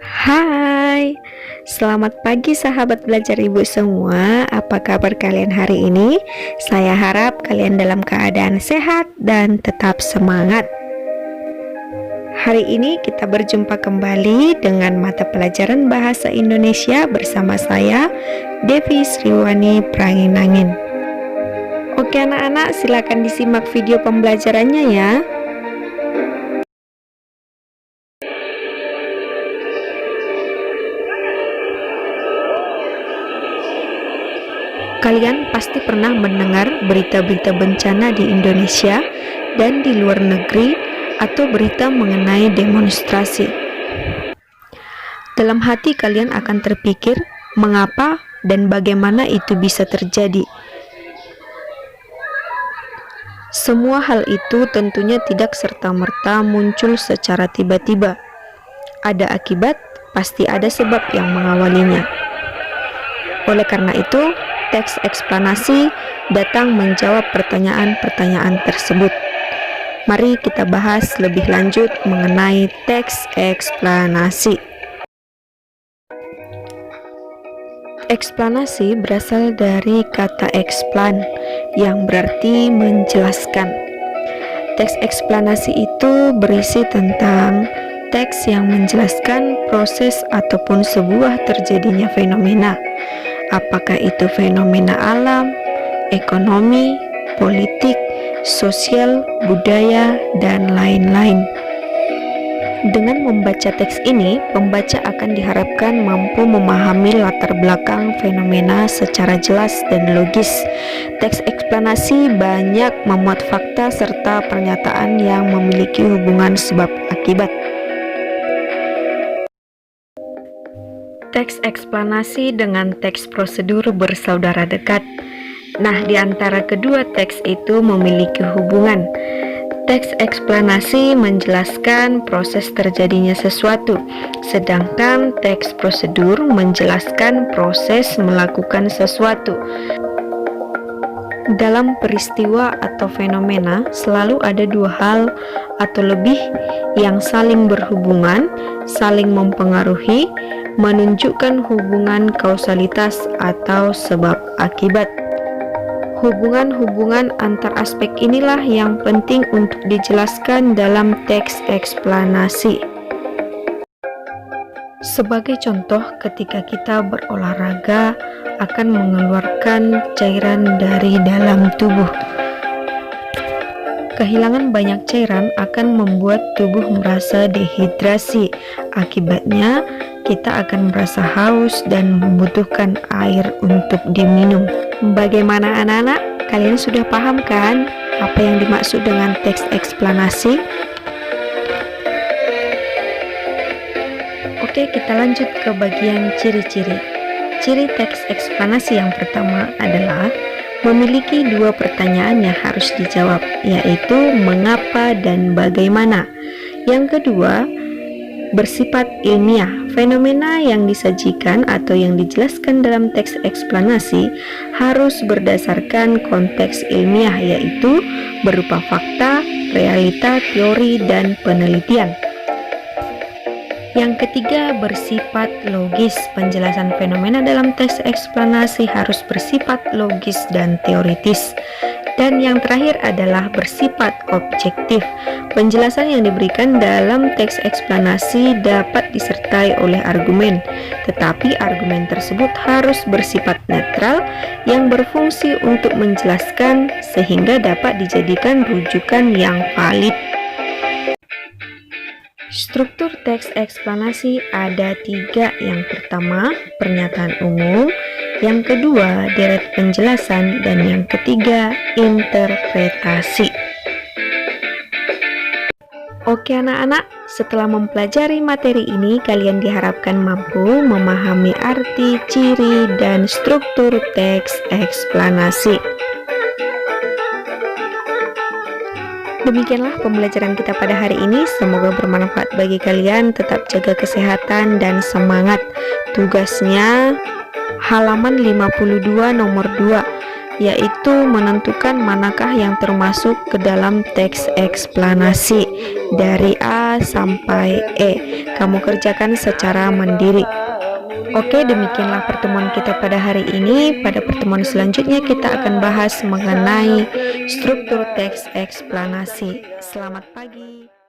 Hai, selamat pagi sahabat belajar ibu semua. Apa kabar kalian hari ini? Saya harap kalian dalam keadaan sehat dan tetap semangat. Hari ini kita berjumpa kembali dengan mata pelajaran bahasa Indonesia bersama saya, Devi Sriwani Pranginangin. Oke anak-anak, silakan disimak video pembelajarannya ya. Kalian pasti pernah mendengar berita-berita bencana di Indonesia dan di luar negeri atau berita mengenai demonstrasi. Dalam hati kalian akan terpikir mengapa dan bagaimana itu bisa terjadi. Semua hal itu tentunya tidak serta-merta muncul secara tiba-tiba. Ada akibat, pasti ada sebab yang mengawalinya. Oleh karena itu, teks eksplanasi datang menjawab pertanyaan-pertanyaan tersebut. Mari kita bahas lebih lanjut mengenai teks eksplanasi. Eksplanasi berasal dari kata eksplan yang berarti menjelaskan. Teks eksplanasi itu berisi tentang teks yang menjelaskan proses ataupun sebuah terjadinya fenomena. Apakah itu fenomena alam, ekonomi, politik, sosial, budaya, dan lain-lain. Dengan membaca teks ini, pembaca akan diharapkan mampu memahami latar belakang fenomena secara jelas dan logis. Teks eksplanasi banyak memuat fakta serta pernyataan yang memiliki hubungan sebab akibat. Teks eksplanasi dengan teks prosedur bersaudara dekat. Nah, di antara kedua teks itu memiliki hubungan. Teks eksplanasi menjelaskan proses terjadinya sesuatu, sedangkan teks prosedur menjelaskan proses melakukan sesuatu. Dalam peristiwa atau fenomena selalu ada dua hal atau lebih yang saling berhubungan, saling mempengaruhi, menunjukkan hubungan kausalitas atau sebab akibat. Hubungan-hubungan antar aspek inilah yang penting untuk dijelaskan dalam teks eksplanasi. Sebagai contoh, ketika kita berolahraga akan mengeluarkan cairan dari dalam tubuh. Kehilangan banyak cairan akan membuat tubuh merasa dehidrasi. Akibatnya, kita akan merasa haus dan membutuhkan air untuk diminum. Bagaimana anak-anak? Kalian sudah paham kan apa yang dimaksud dengan teks eksplanasi? Oke, kita lanjut ke bagian ciri-ciri. Ciri teks eksplanasi yang pertama adalah memiliki dua pertanyaan yang harus dijawab, yaitu mengapa dan bagaimana. Yang kedua, bersifat ilmiah. Fenomena yang disajikan atau yang dijelaskan dalam teks eksplanasi harus berdasarkan konteks ilmiah, yaitu berupa fakta, realita, teori, dan penelitian. Yang ketiga, bersifat logis. Penjelasan fenomena dalam teks eksplanasi harus bersifat logis dan teoritis. Dan yang terakhir adalah bersifat objektif. Penjelasan yang diberikan dalam teks eksplanasi dapat disertai oleh argumen, tetapi argumen tersebut harus bersifat netral yang berfungsi untuk menjelaskan sehingga dapat dijadikan rujukan yang valid. Struktur teks eksplanasi ada tiga. Yang pertama, pernyataan umum. Yang kedua, deret penjelasan. Dan yang ketiga, interpretasi. Oke anak-anak, setelah mempelajari materi ini, kalian diharapkan mampu memahami arti, ciri, dan struktur teks eksplanasi. Demikianlah pembelajaran kita pada hari ini. Semoga bermanfaat bagi kalian. Tetap jaga kesehatan dan semangat. Tugasnya halaman 52 nomor 2. yaitu menentukan manakah yang termasuk ke dalam teks eksplanasi dari A sampai E. Kamu kerjakan secara mandiri. Oke, demikianlah pertemuan kita pada hari ini. Pada pertemuan selanjutnya kita akan bahas mengenai struktur teks eksplanasi. Selamat pagi.